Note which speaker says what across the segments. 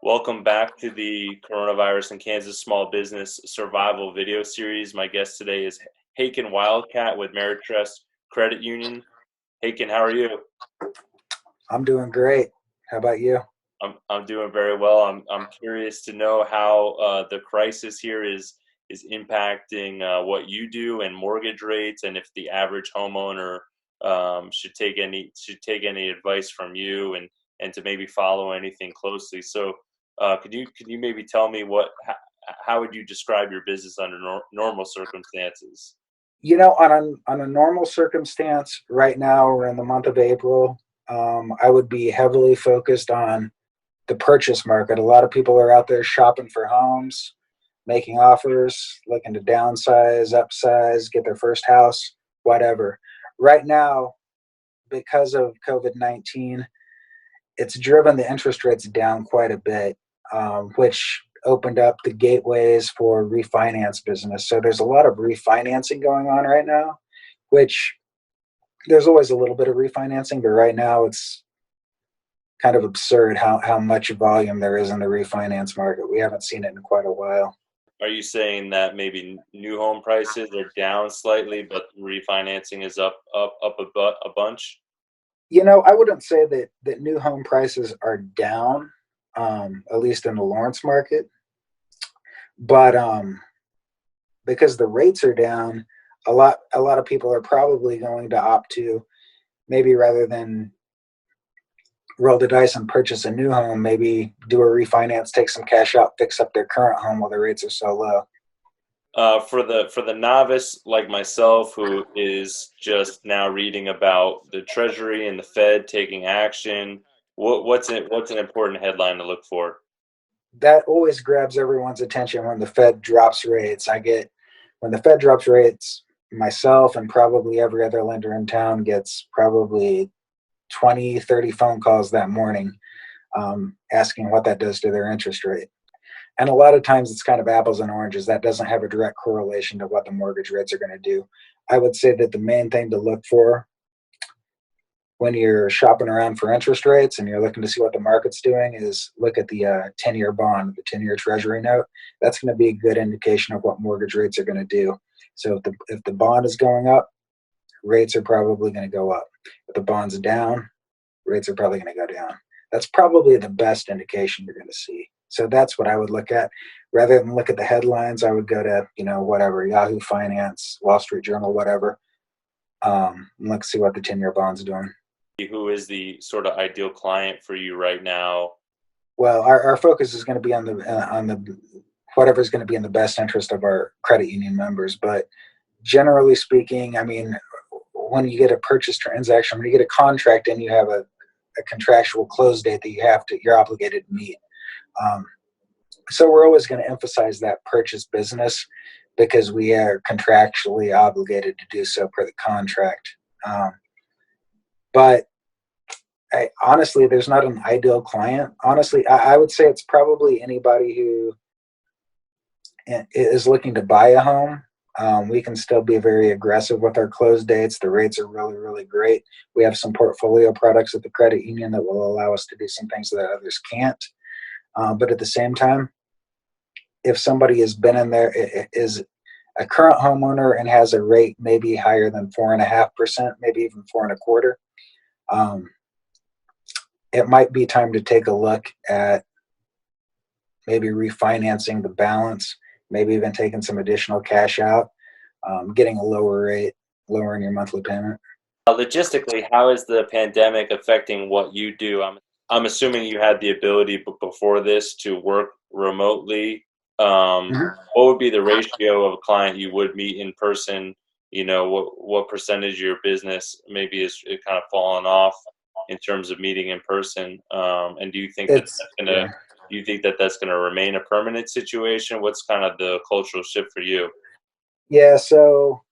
Speaker 1: Welcome back to the Coronavirus in Kansas Small Business Survival video series. My guest today is Hakan Wildcat with Meritrust Credit Union. Hakan, how are you?
Speaker 2: I'm doing great. How about you?
Speaker 1: I'm doing very well. I'm curious to know how the crisis here is impacting what you do and mortgage rates, and if the average homeowner should take any advice from you and to maybe follow anything closely. So, could you maybe tell me how would you describe your business under normal circumstances?
Speaker 2: On a normal circumstance, right now we're in the month of April. I would be heavily focused on the purchase market. A lot of people are out there shopping for homes, making offers, looking to downsize, upsize, get their first house, whatever. Right now, because of COVID-19, it's driven the interest rates down quite a bit, which opened up the gateways for refinance business. So there's a lot of refinancing going on right now, which there's always a little bit of refinancing, but right now it's kind of absurd how much volume there is in the refinance market. We haven't seen it in quite a while.
Speaker 1: Are you saying that maybe new home prices are down slightly, but refinancing is up a bunch?
Speaker 2: I wouldn't say that new home prices are down, at least in the Lawrence market, but because the rates are down, a lot of people are probably going to opt to, maybe rather than roll the dice and purchase a new home, maybe do a refinance, take some cash out, fix up their current home while the rates are so low.
Speaker 1: For the novice like myself, who is just now reading about the Treasury and the Fed taking action, what's an important headline to look for?
Speaker 2: That always grabs everyone's attention when the Fed drops rates. When the Fed drops rates, myself and probably every other lender in town gets probably 20, 30 phone calls that morning, asking what that does to their interest rate. And a lot of times it's kind of apples and oranges. That doesn't have a direct correlation to what the mortgage rates are going to do. I would say that the main thing to look for when you're shopping around for interest rates and you're looking to see what the market's doing is look at the 10-year bond, the 10-year Treasury note. That's going to be a good indication of what mortgage rates are going to do. So if the bond is going up, rates are probably going to go up. If the bond's down, rates are probably going to go down. That's probably the best indication you're going to see. So that's what I would look at. Rather than look at the headlines, I would go to, whatever, Yahoo Finance, Wall Street Journal, whatever, and look see what the 10-year bond's doing.
Speaker 1: Who is the sort of ideal client for you right now?
Speaker 2: Well, our focus is going to be on the whatever's going to be in the best interest of our credit union members. But generally speaking, I mean, when you get a purchase transaction, when you get a contract and you have a contractual close date that you're obligated to meet. So we're always going to emphasize that purchase business because we are contractually obligated to do so per the contract. But honestly, there's not an ideal client. Honestly, I would say it's probably anybody who is looking to buy a home. We can still be very aggressive with our close dates. The rates are really, really great. We have some portfolio products at the credit union that will allow us to do some things that others can't. But at the same time, if somebody has been in there, is a current homeowner and has a rate maybe higher than 4.5%, maybe even 4.25%, it might be time to take a look at maybe refinancing the balance, maybe even taking some additional cash out, getting a lower rate, lowering your monthly payment.
Speaker 1: Logistically, how is the pandemic affecting what you do? I'm assuming you had the ability before this to work remotely. What would be the ratio of a client you would meet in person? What percentage of your business maybe is kind of fallen off in terms of meeting in person? And do you think that's gonna remain a permanent situation? What's kind of the cultural shift for you?
Speaker 2: Yeah, so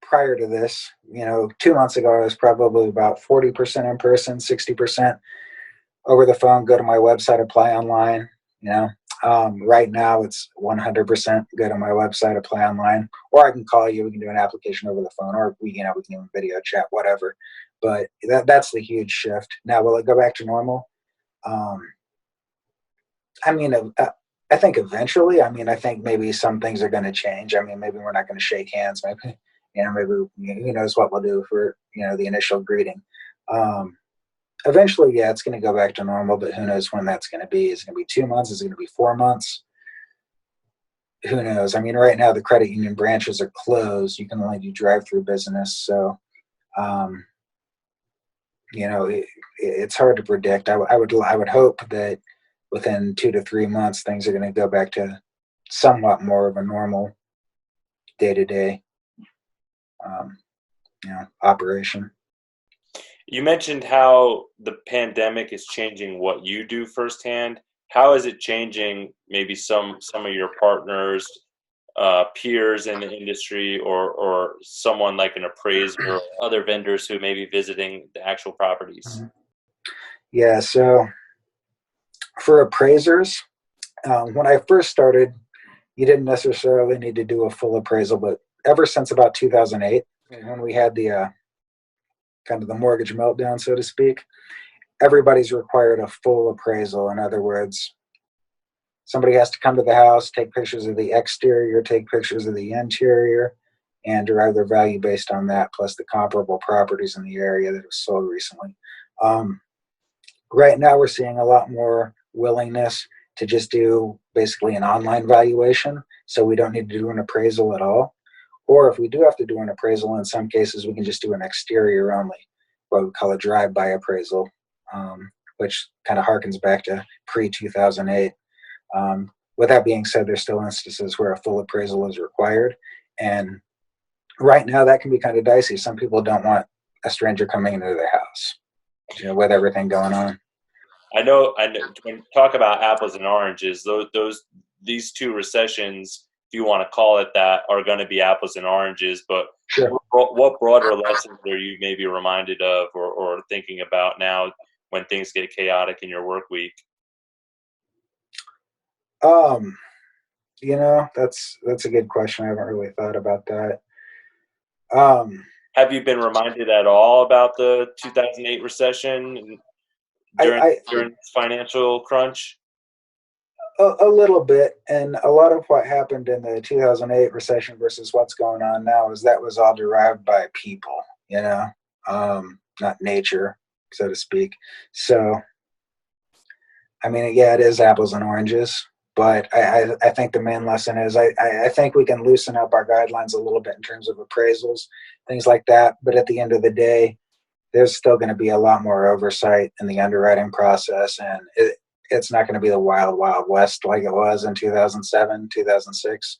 Speaker 2: prior to this, 2 months ago, I was probably about 40% in person, 60% over the phone, go to my website, apply online. Right now it's 100% go to my website, apply online, or I can call you. We can do an application over the phone, or we can even video chat, whatever. But that's the huge shift. Now, will it go back to normal? I mean, I think eventually. I mean, I think maybe some things are going to change. I mean, maybe we're not going to shake hands. Maybe, maybe who knows what we'll do for the initial greeting. Um, Eventually, yeah, it's going to go back to normal, but who knows when that's going to be? Is it going to be 2 months? Is it going to be 4 months? Who knows? I mean, right now the credit union branches are closed. You can only do drive-through business, so um, it's hard to predict. I would hope that within 2 to 3 months things are going to go back to somewhat more of a normal day-to-day operation.
Speaker 1: You mentioned how the pandemic is changing what you do firsthand. How is it changing maybe some of your partners, peers in the industry, or someone like an appraiser or other vendors who may be visiting the actual properties?
Speaker 2: Mhm. Yeah, so for appraisers, when I first started, you didn't necessarily need to do a full appraisal, but ever since about 2008, when we had the kind of the mortgage meltdown, so to speak, everybody's required a full appraisal. In other words, somebody has to come to the house, take pictures of the exterior, take pictures of the interior, and derive their value based on that, plus the comparable properties in the area that have sold recently. Um, right now, we're seeing a lot more willingness to just do basically an online valuation, so we don't need to do an appraisal at all. Or if we do have to do an appraisal, in some cases, we can just do an exterior only, what we call a drive-by appraisal, which kind of harkens back to pre-2008. With that being said, there's still instances where a full appraisal is required. And right now, that can be kind of dicey. Some people don't want a stranger coming into their house, with everything going on.
Speaker 1: I know. When you talk about apples and oranges, these two recessions, if you want to call it that, are going to be apples and oranges. But
Speaker 2: Sure.
Speaker 1: what broader lessons are you maybe reminded of, or thinking about now when things get chaotic in your work week?
Speaker 2: Um, that's a good question. I haven't really thought about that. Um,
Speaker 1: Have you been reminded at all about the 2008 recession
Speaker 2: I,
Speaker 1: during this financial crunch?
Speaker 2: a little bit, and a lot of what happened in the 2008 recession versus what's going on now is that was all derived by people, not nature, so to speak. So, I mean, yeah, it is apples and oranges, but I think the main lesson is I think we can loosen up our guidelines a little bit in terms of appraisals, things like that. But at the end of the day, there's still going to be a lot more oversight in the underwriting process, and it's not going to be the wild, wild west like it was in 2007, 2006.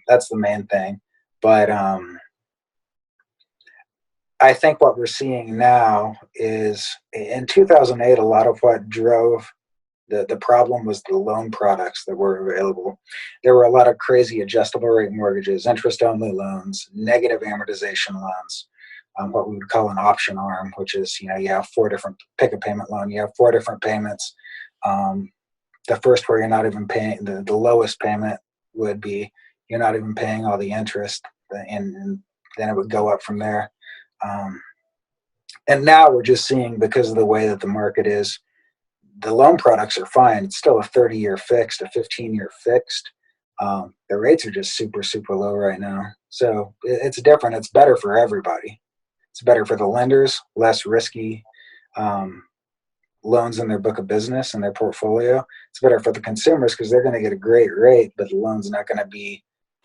Speaker 2: That's the main thing. But I think what we're seeing now is in 2008, a lot of what drove the problem was the loan products that were available. There were a lot of crazy adjustable rate mortgages, interest only loans, negative amortization loans, what we would call an option arm, which is, you have four different, pick a payment loan, you have four different payments. Um, the first where you're not even paying, the lowest payment would be you're not even paying all the interest, and then it would go up from there. Um, and now we're just seeing, because of the way that the market is, the loan products are fine. It's still a 30-year fixed, a 15-year fixed. The rates are just super, super low right now. So it's different. It's better for everybody. It's better for the lenders, less risky um, loans in their book of business and their portfolio. It's better for the consumers because they're going to get a great rate, but the loan's not going to be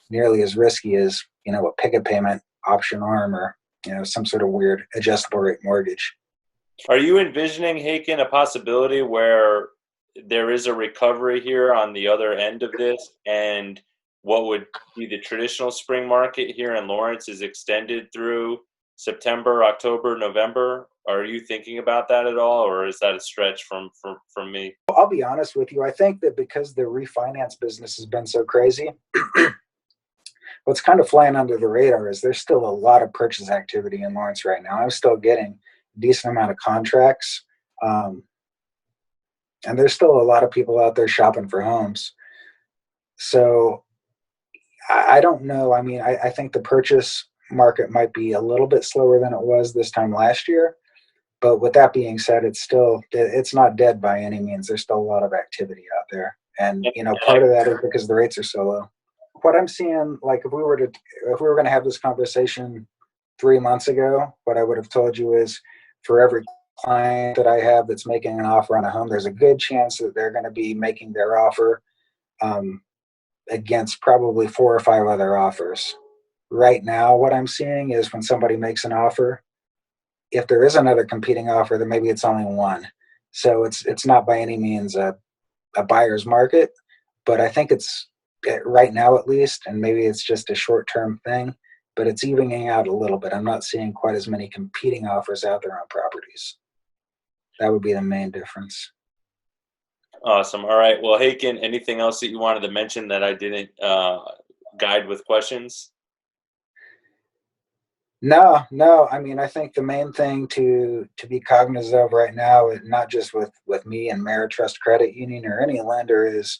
Speaker 2: nearly as risky as, a pick a payment option arm, or, some sort of weird adjustable rate mortgage.
Speaker 1: Are you envisioning, Haken, a possibility where there is a recovery here on the other end of this, and what would be the traditional spring market here in Lawrence is extended through September, October, November? Are you thinking about that at all, or is that a stretch from me?
Speaker 2: I'll be honest with you. I think that because the refinance business has been so crazy, what's kind of flying under the radar is there's still a lot of purchase activity in Lawrence right now. I'm still getting a decent amount of contracts. Um, and there's still a lot of people out there shopping for homes. So I don't know. I mean, I think the purchase market might be a little bit slower than it was this time last year. But with that being said, it's not dead by any means. There's still a lot of activity out there, and part of that is because the rates are so low. What I'm seeing, like if we were going to have this conversation 3 months ago, what I would have told you is, for every client that I have that's making an offer on a home, there's a good chance that they're going to be making their offer against probably 4 or 5 other offers. Right now, what I'm seeing is when somebody makes an offer, if there is another competing offer, then maybe it's only one. So it's not by any means a buyer's market, but I think it's, right now at least, and maybe it's just a short-term thing, but it's evening out a little bit. I'm not seeing quite as many competing offers out there on properties. That would be the main difference.
Speaker 1: Awesome. All right. Well, Hakan, anything else that you wanted to mention that I didn't guide with questions?
Speaker 2: No. I mean, I think the main thing to be cognizant of right now, not just with me and Ameritrust Credit Union or any lender, is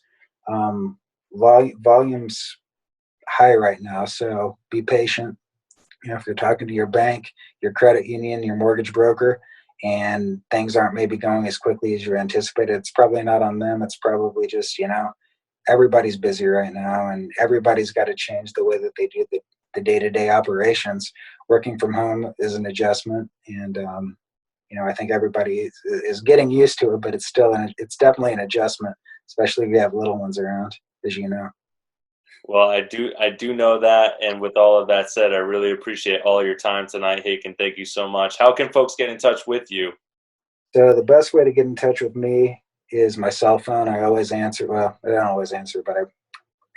Speaker 2: volumes high right now. So be patient. If you're talking to your bank, your credit union, your mortgage broker, and things aren't maybe going as quickly as you anticipated, it's probably not on them. It's probably just, everybody's busy right now, and everybody's got to change the way that they do the day-to-day operations. Working from home is an adjustment, and I think everybody is getting used to it, but it's definitely an adjustment, especially if you have little ones around, as you know.
Speaker 1: Well, I do know that, and with all of that said, I really appreciate all your time tonight, Hakan. Thank you so much. How can folks get in touch with you?
Speaker 2: So the best way to get in touch with me is my cell phone. I always answer. Well, I don't always answer, but I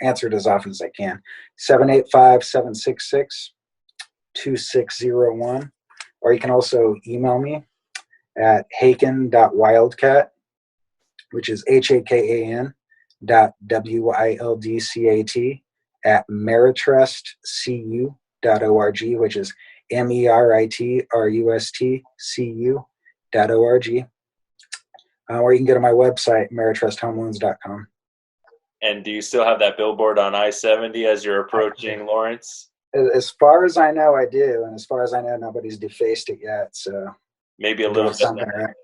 Speaker 2: answer it as often as I can. 785-766-2601. Or you can also email me at hakan.wildcat, which is HAKAN .WILDCAT at meritrustcu.org, which is MERITRUSTCU.org. Or you can go to my website, meritrusthomeloans.com.
Speaker 1: And do you still have that billboard on I-70 as you're approaching Lawrence?
Speaker 2: As far as I know, I do, and as far as I know, nobody's defaced it yet. So
Speaker 1: maybe a
Speaker 2: doing
Speaker 1: little
Speaker 2: something
Speaker 1: bit,
Speaker 2: right.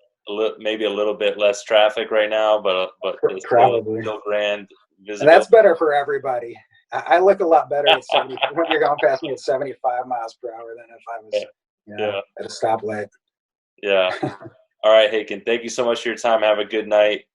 Speaker 1: maybe a little bit less traffic right now, but it's
Speaker 2: Probably.
Speaker 1: still grand
Speaker 2: And that's
Speaker 1: visibility.
Speaker 2: better for everybody. I look a lot better at 70 when you're going past me at 75 miles per hour than if I was,
Speaker 1: Yeah.
Speaker 2: at a stoplight.
Speaker 1: Yeah. All right, Hakan. Thank you so much for your time. Have a good night.